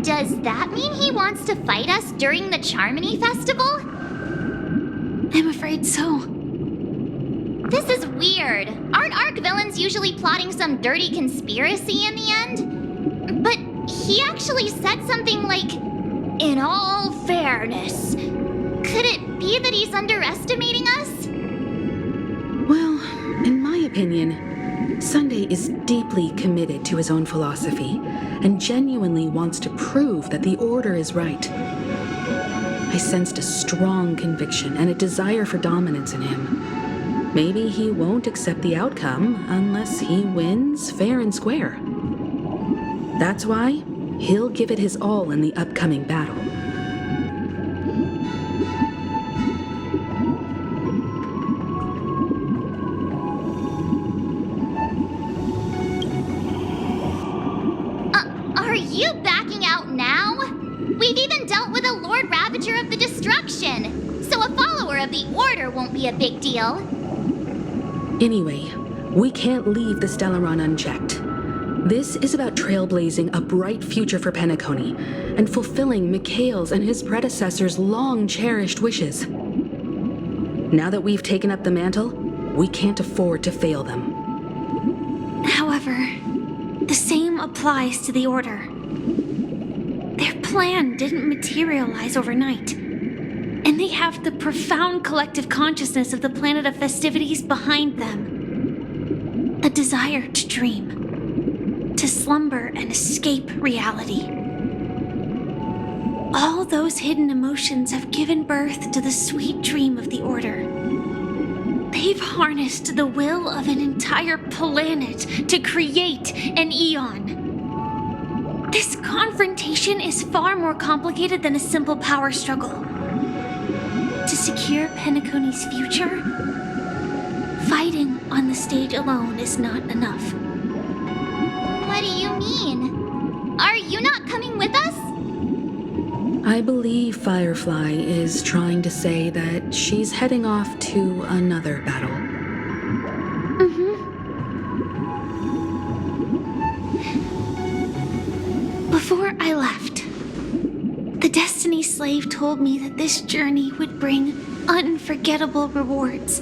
Does that mean he wants to fight us during the Charmony Festival? I'm afraid so. This is weird. Aren't Arc villains usually plotting some dirty conspiracy in the end? But he actually said something like, "In all fairness." Could it be that he's underestimating us? Well, in my opinion, Sunday is deeply committed to his own philosophy and genuinely wants to prove that the Order is right. I sensed a strong conviction and a desire for dominance in him. Maybe he won't accept the outcome unless he wins fair and square. That's why he'll give it his all in the upcoming battle. Are you backing out now? We've even dealt with a Lord Ravager of the Destruction, so a follower of the Order won't be a big deal. Anyway, we can't leave the Stellaron unchecked. This is about trailblazing a bright future for Penacony and fulfilling Mikhail's and his predecessors' long-cherished wishes. Now that we've taken up the mantle, we can't afford to fail them. However, the same applies to the Order. Their plan didn't materialize overnight, and they have the profound collective consciousness of the planet of festivities behind them. A desire to dream, to slumber and escape reality. All those hidden emotions have given birth to the sweet dream of the Order. They've harnessed the will of an entire planet to create an eon. This confrontation is far more complicated than a simple power struggle. To secure Penacony's future, fighting on the stage alone is not enough. What do you mean? Are you not coming with us? I believe Firefly is trying to say that she's heading off to another battle. Before I left, the Destiny Slave told me that this journey would bring unforgettable rewards.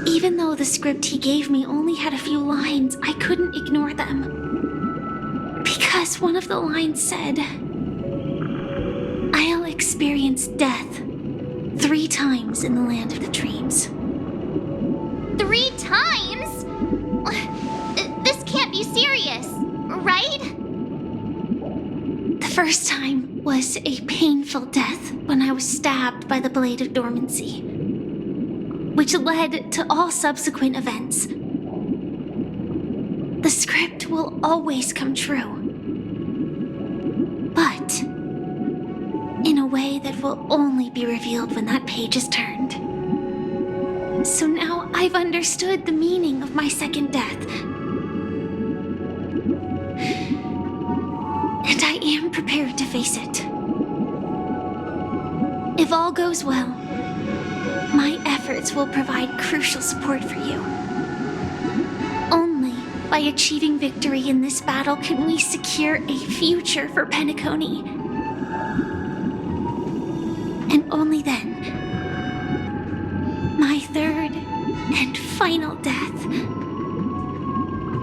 Even though the script he gave me only had a few lines, I couldn't ignore them. Because one of the lines said, "I'll experience death 3 times in the land of the dreams." 3 times? This can't be serious, right? The first time was a painful death when I was stabbed by the Blade of Dormancy, which led to all subsequent events. The script will always come true, but in a way that will only be revealed when that page is turned. So now I've understood the meaning of my second death. And I am prepared to face it. If all goes well, my efforts will provide crucial support for you. Only by achieving victory in this battle can we secure a future for Penacony. And only then, my third and final death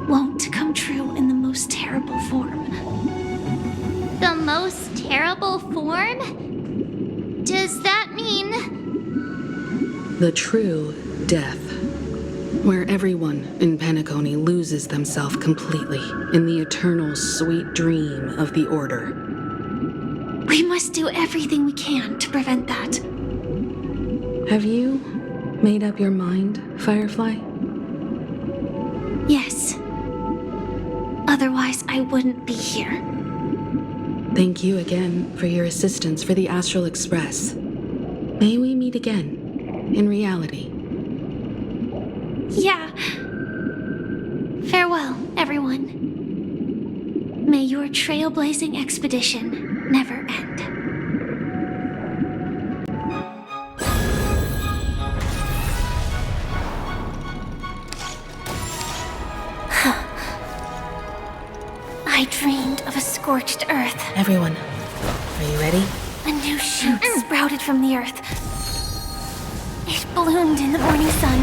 won't come true in the most terrible form. The most terrible form? Does that mean... The true death, where everyone in Penacony loses themselves completely in the eternal sweet dream of the Order. We must do everything we can to prevent that. Have you made up your mind, Firefly? Yes. Otherwise, I wouldn't be here. Thank you again for your assistance for the Astral Express. May we meet again, in reality. Yeah. Farewell, everyone. May your trailblazing expedition never end. I dreamed of a scorched earth. Everyone, are you ready? A new shoot sprouted from the earth. It bloomed in the morning sun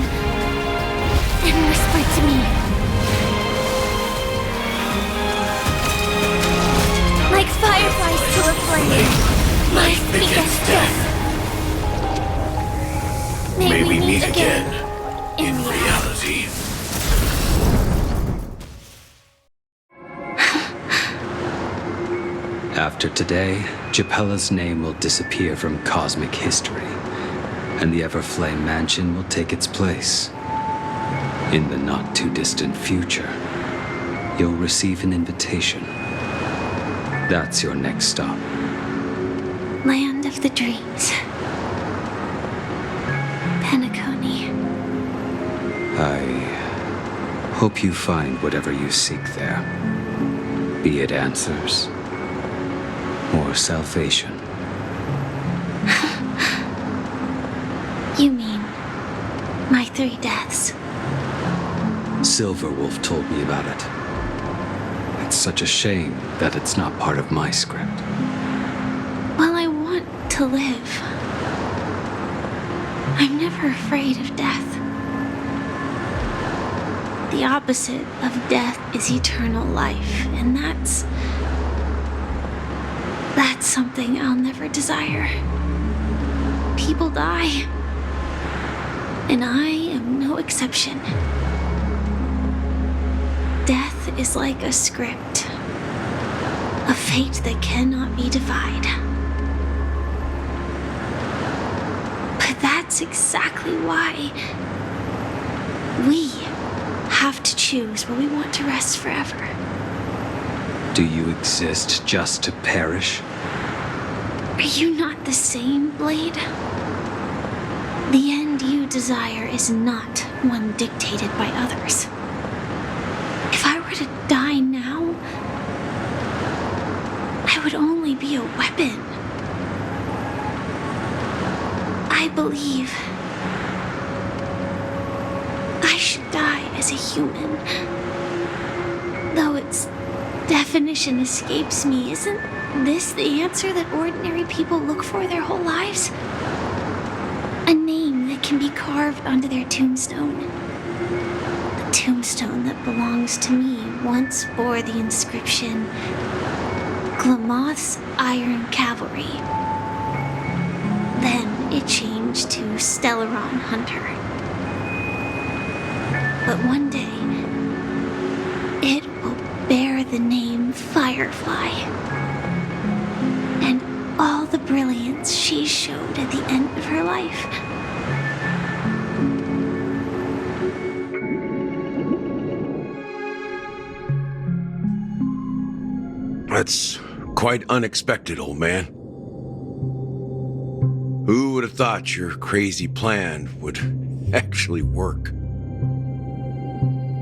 and whispered to me. Like fireflies to a flame, life begets death. May we meet again in reality. After today, Japella's name will disappear from cosmic history, and the Everflame Mansion will take its place. In the not-too-distant future, you'll receive an invitation. That's your next stop. Land of the dreams. Penacony. I hope you find whatever you seek there, be it answers or salvation. You mean my 3 deaths? Silverwolf told me about it. It's such a shame that it's not part of my script. Well, I want to live. I'm never afraid of death. The opposite of death is eternal life, and that's something I'll never desire. People die, and I am no exception. Death is like a script, a fate that cannot be defied. But that's exactly why we have to choose where we want to rest forever. Do you exist just to perish? Are you not the same, Blade? The end you desire is not one dictated by others. If I were to die now, I would only be a weapon. I believe I should die as a human. Though its definition escapes me, isn't this the answer that ordinary people look for their whole lives? A name that can be carved onto their tombstone. The tombstone that belongs to me once bore the inscription, Glamoth's Iron Cavalry. Then it changed to Stellaron Hunter. But one day, it will bear the name Firefly. And all the brilliance she showed at the end of her life. That's quite unexpected, old man. Who would have thought your crazy plan would actually work?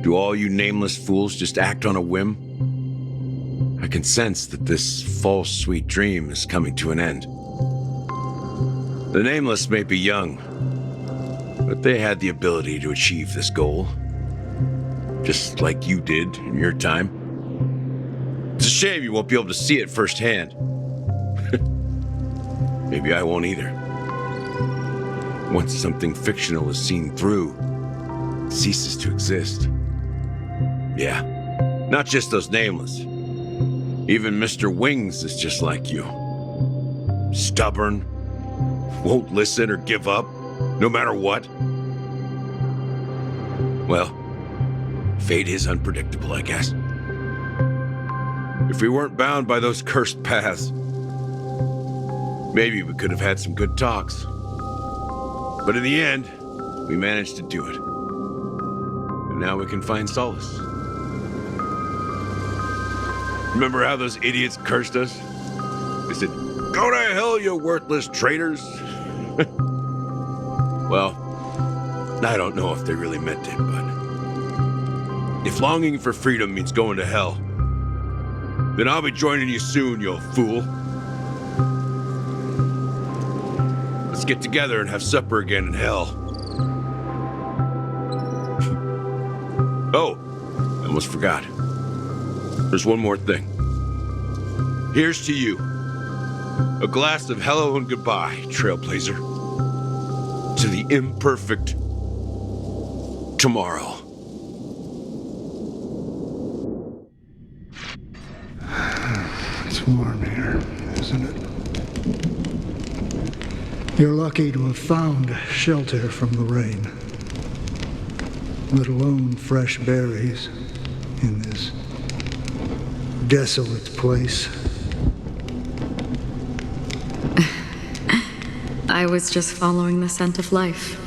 Do all you nameless fools just act on a whim? I can sense that this false sweet dream is coming to an end. The nameless may be young, but they had the ability to achieve this goal. Just like you did in your time. It's a shame you won't be able to see it firsthand. Maybe I won't either. Once something fictional is seen through, it ceases to exist. Yeah, not just those nameless. Even Mr. Wings is just like you. Stubborn, won't listen or give up, no matter what. Well, fate is unpredictable, I guess. If we weren't bound by those cursed paths, maybe we could have had some good talks. But in the end, we managed to do it. And now we can find solace. Remember how those idiots cursed us? They said, "Go to hell, you worthless traitors." Well, I don't know if they really meant it, but if longing for freedom means going to hell, then I'll be joining you soon, you fool. Let's get together and have supper again in hell. Oh, I almost forgot. There's one more thing. Here's to you. A glass of hello and goodbye, Trailblazer. To the imperfect tomorrow. It's warm here, isn't it? You're lucky to have found shelter from the rain, let alone fresh berries in this desolate place. I was just following the scent of life.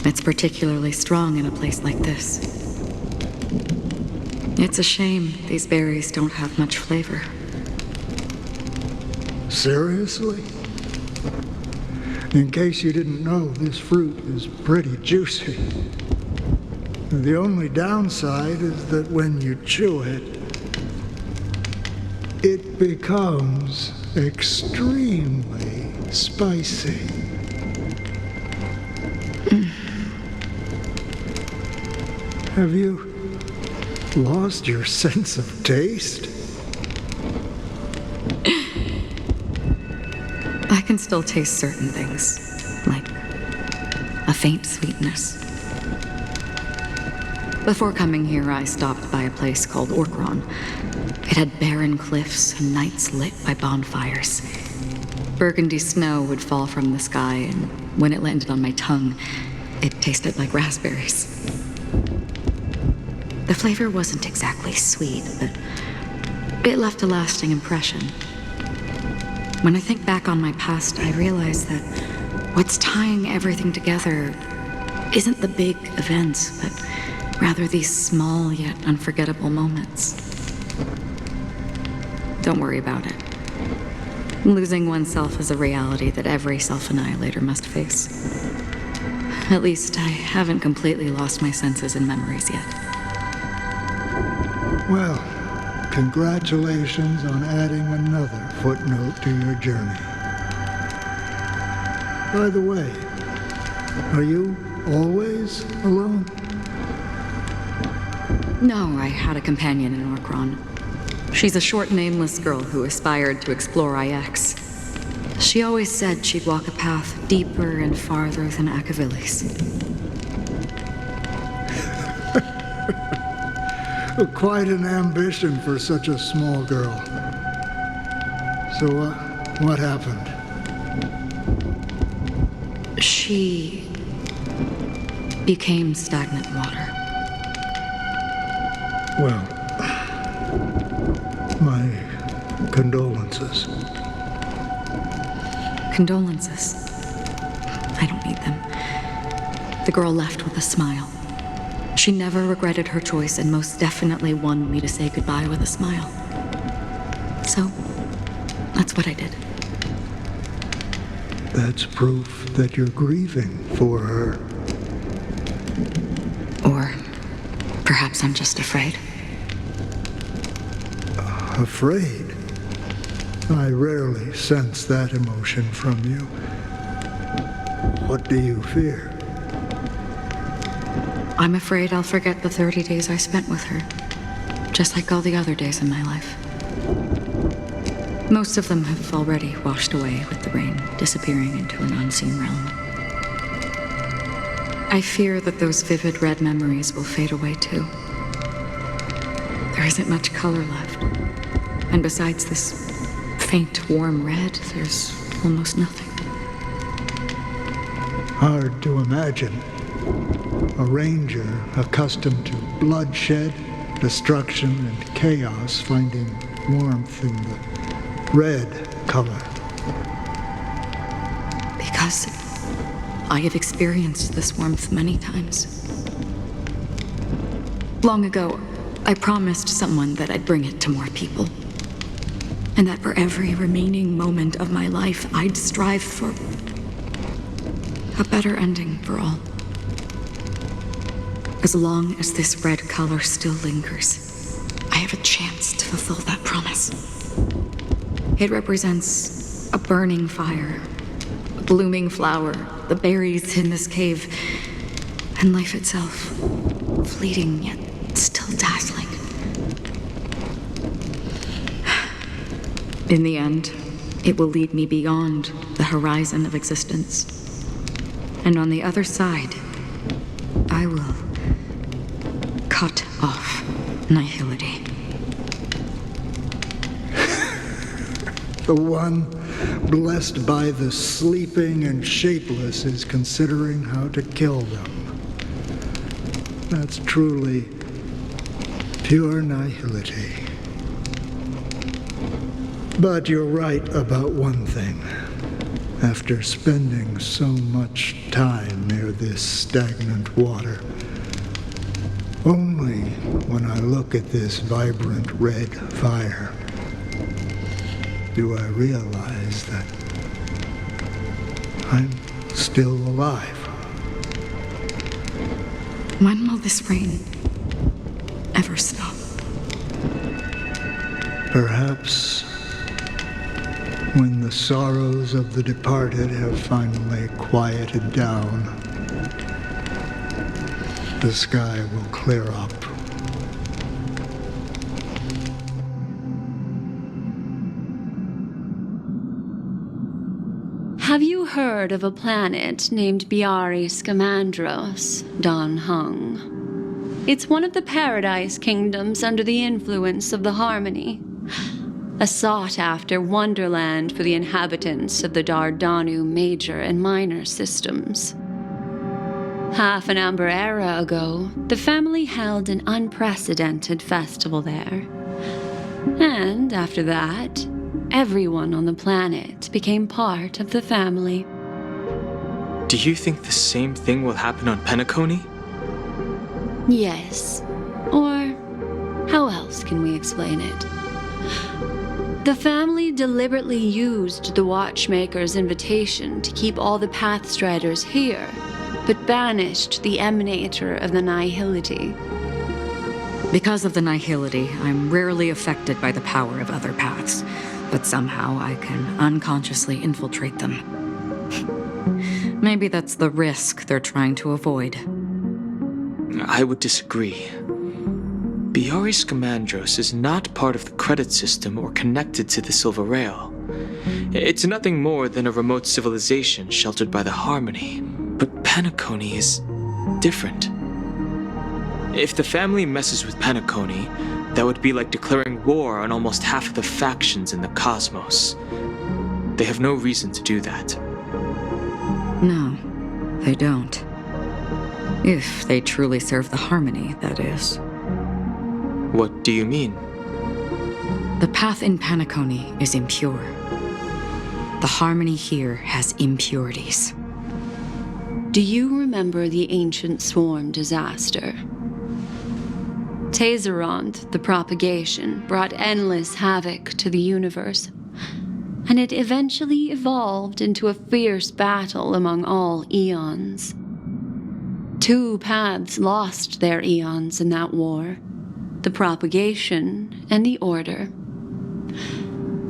It's particularly strong in a place like this. It's a shame these berries don't have much flavor. Seriously? In case you didn't know, this fruit is pretty juicy. The only downside is that when you chew it, it becomes extremely spicy. Have you lost your sense of taste? I can still taste certain things, like a faint sweetness. Before coming here, I stopped by a place called Orkron. It had barren cliffs and nights lit by bonfires. Burgundy snow would fall from the sky, and when it landed on my tongue, it tasted like raspberries. The flavor wasn't exactly sweet, but it left a lasting impression. When I think back on my past, I realize that what's tying everything together isn't the big events, but rather these small yet unforgettable moments. Don't worry about it. Losing oneself is a reality that every self-annihilator must face. At least I haven't completely lost my senses and memories yet. Well, congratulations on adding another footnote to your journey. By the way, are you always alone? No, I had a companion in Orkron. She's a short, nameless girl who aspired to explore IX. She always said she'd walk a path deeper and farther than Akavilis. Quite an ambition for such a small girl. So, what happened? She became stagnant water. Well, my condolences. Condolences. I don't need them. The girl left with a smile. She never regretted her choice and most definitely wanted me to say goodbye with a smile. So, that's what I did. That's proof that you're grieving for her. Or perhaps I'm just afraid. Afraid? I rarely sense that emotion from you. What do you fear? I'm afraid I'll forget the 30 days I spent with her, just like all the other days in my life. Most of them have already washed away with the rain, disappearing into an unseen realm. I fear that those vivid red memories will fade away too. There isn't much color left, and besides this faint, warm red, there's almost nothing. Hard to imagine. A ranger accustomed to bloodshed, destruction, and chaos finding warmth in the red color. Because I have experienced this warmth many times. Long ago, I promised someone that I'd bring it to more people. And that for every remaining moment of my life, I'd strive for a better ending for all. As long as this red color still lingers, I have a chance to fulfill that promise. It represents a burning fire, a blooming flower, the berries in this cave, and life itself, fleeting yet still dazzling. In the end, it will lead me beyond the horizon of existence. And on the other side, I will cut off nihility. The one blessed by the sleeping and shapeless is considering how to kill them. That's truly pure nihility. But you're right about one thing. After spending so much time near this stagnant water, only when I look at this vibrant red fire do I realize that I'm still alive. When will this rain ever stop? Perhaps when the sorrows of the departed have finally quieted down, the sky will clear up. Have you heard of a planet named Biari Scamandros, Don Hung? It's one of the Paradise Kingdoms under the influence of the Harmony. A sought-after wonderland for the inhabitants of the Dardanu major and minor systems. Half an Amber era ago, the family held an unprecedented festival there. And after that, everyone on the planet became part of the family. Do you think the same thing will happen on Penacony? Yes. Or how else can we explain it? The family deliberately used the Watchmaker's invitation to keep all the Pathstriders here, but banished the Emanator of the Nihility. Because of the nihility, I'm rarely affected by the power of other paths, but somehow I can unconsciously infiltrate them. Maybe that's the risk they're trying to avoid. I would disagree. Biari Scamandros is not part of the credit system or connected to the Silver Rail. It's nothing more than a remote civilization sheltered by the Harmony. But Penacony is different. If the family messes with Penacony, that would be like declaring war on almost half of the factions in the cosmos. They have no reason to do that. No, they don't. If they truly serve the Harmony, that is. What do you mean? The path in Penacony is impure. The Harmony here has impurities. Do you remember the Ancient Swarm disaster? Tazerond, the propagation, brought endless havoc to the universe, and it eventually evolved into a fierce battle among all eons. 2 paths lost their eons in that war, the propagation and the order.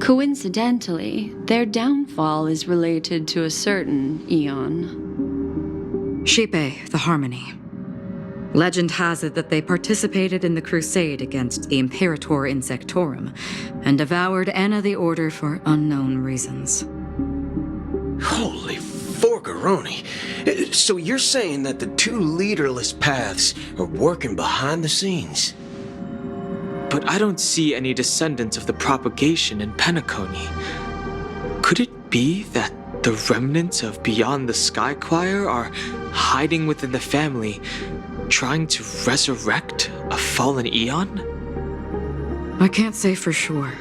Coincidentally, their downfall is related to a certain eon. Shipe, the Harmony. Legend has it that they participated in the crusade against the Imperator Insectorum and devoured Anna the Order for unknown reasons. Holy forgaroni. So you're saying that the 2 leaderless paths are working behind the scenes? But I don't see any descendants of the propagation in Penacony. Could it be that the remnants of Beyond the Sky Choir are hiding within the family, trying to resurrect a fallen eon? I can't say for sure,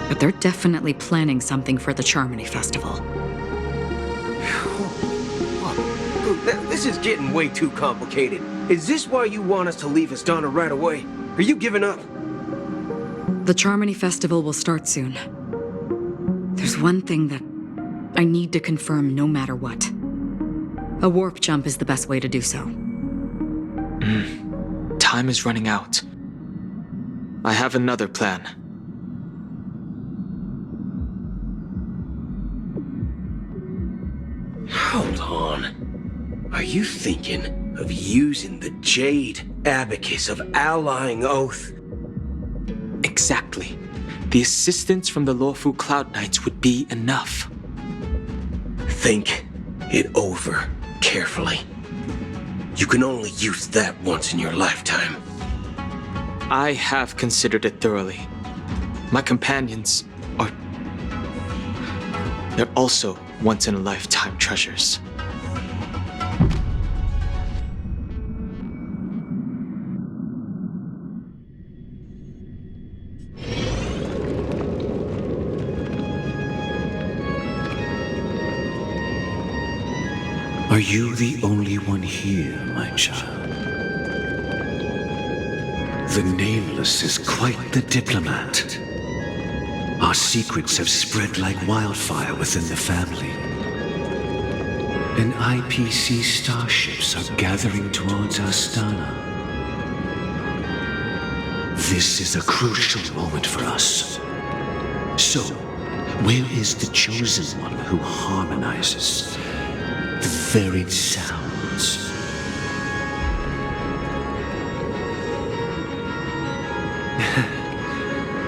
but they're definitely planning something for the Charmony Festival. This is getting way too complicated. Is this why you want us to leave Astana right away? Are you giving up? The Charmony Festival will start soon. There's one thing that I need to confirm no matter what. A warp jump is the best way to do so. Time is running out. I have another plan. Hold on. Are you thinking of using the Jade Abacus of Allying Oath? Exactly. The the assistance from the lawful Cloud Knights would be enough. Think it over carefully. You can only use that once in your lifetime. I have considered it thoroughly. My companions are... they're also once-in-a-lifetime treasures. Are you the only one here, my child? The Nameless is quite the diplomat. Our secrets have spread like wildfire within the family. And IPC starships are gathering towards Astana. This is a crucial moment for us. So, where is the chosen one who harmonizes the varied sounds?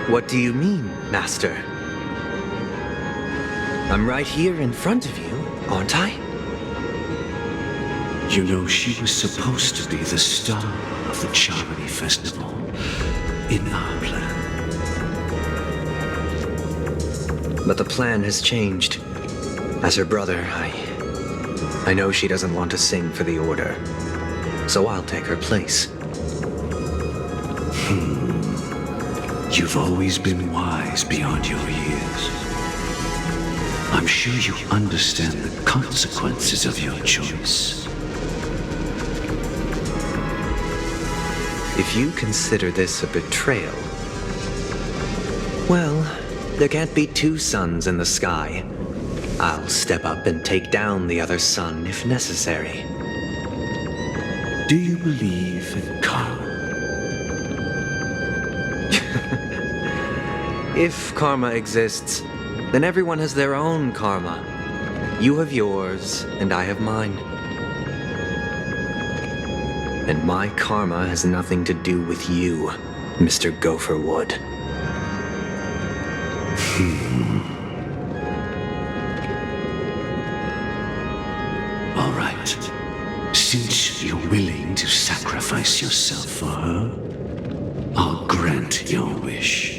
What do you mean, Master? I'm right here in front of you, aren't I? You know, she was supposed to be the star of the Charmony Festival in our plan. But the plan has changed. As her brother, I know she doesn't want to sing for the Order, so I'll take her place. You've always been wise beyond your years. I'm sure you understand the consequences of your choice. If you consider this a betrayal, well, there can't be two suns in the sky. I'll step up and take down the other sun if necessary. Do you believe in karma? If karma exists, then everyone has their own karma. You have yours, and I have mine. And my karma has nothing to do with you, Mr. Gopherwood. All right. Since you're willing to sacrifice yourself for her, I'll grant your wish.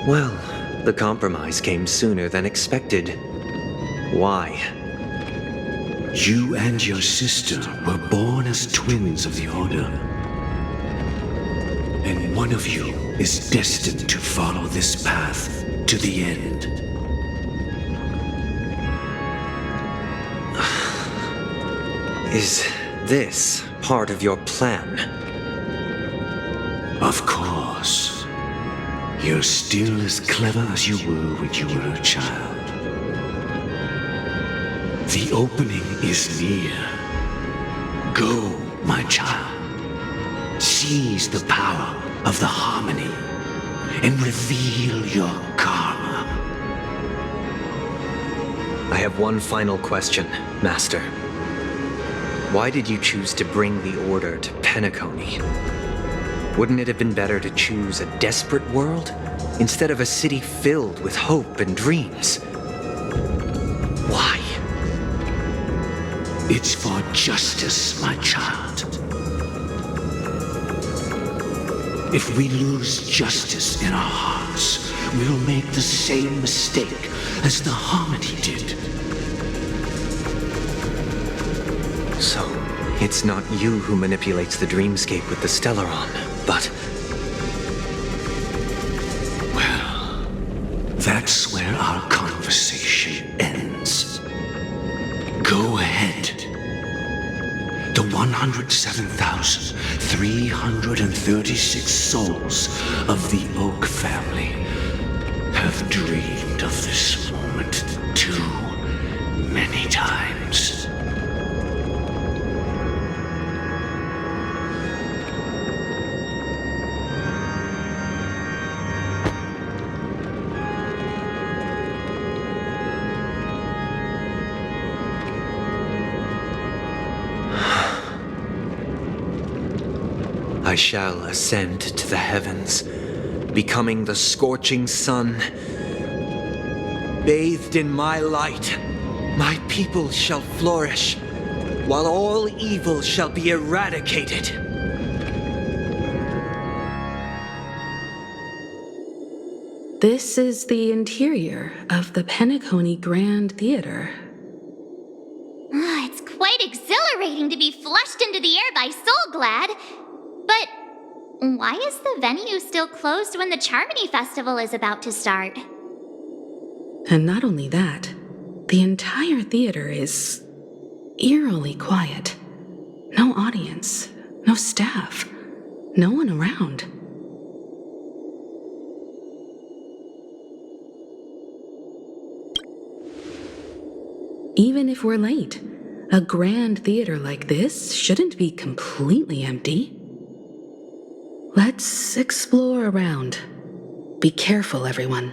Well, the compromise came sooner than expected. Why? You and your sister were born as twins of the Order. And one of you is destined to follow this path to the end. Is this part of your plan? Of course. You're still as clever as you were when you were a child. The opening is near. Go, my child. Seize the power of the harmony and reveal your karma. I have one final question, Master. Why did you choose to bring the Order to Penacony? Wouldn't it have been better to choose a desperate world instead of a city filled with hope and dreams? Why? It's for justice, my child. If we lose justice in our hearts, we'll make the same mistake as the Harmony did. So, it's not you who manipulates the dreamscape with the Stellaron, but... Well, that's where our conversation ends. Go ahead. The 107,336 souls of the Oak family have dreamed of this moment too many times. I I shall ascend to the heavens, becoming the scorching sun. Bathed in my light, my people shall flourish, while all evil shall be eradicated. This is the interior of the Penacony Grand Theater. It's quite exhilarating to be flushed into the air by Soulglad. But why is the venue still closed when the Charmony Festival is about to start? And not only that, the entire theater is eerily quiet. No audience, no staff, no one around. Even if we're late, a grand theater like this shouldn't be completely empty. Let's explore around. Be careful, everyone.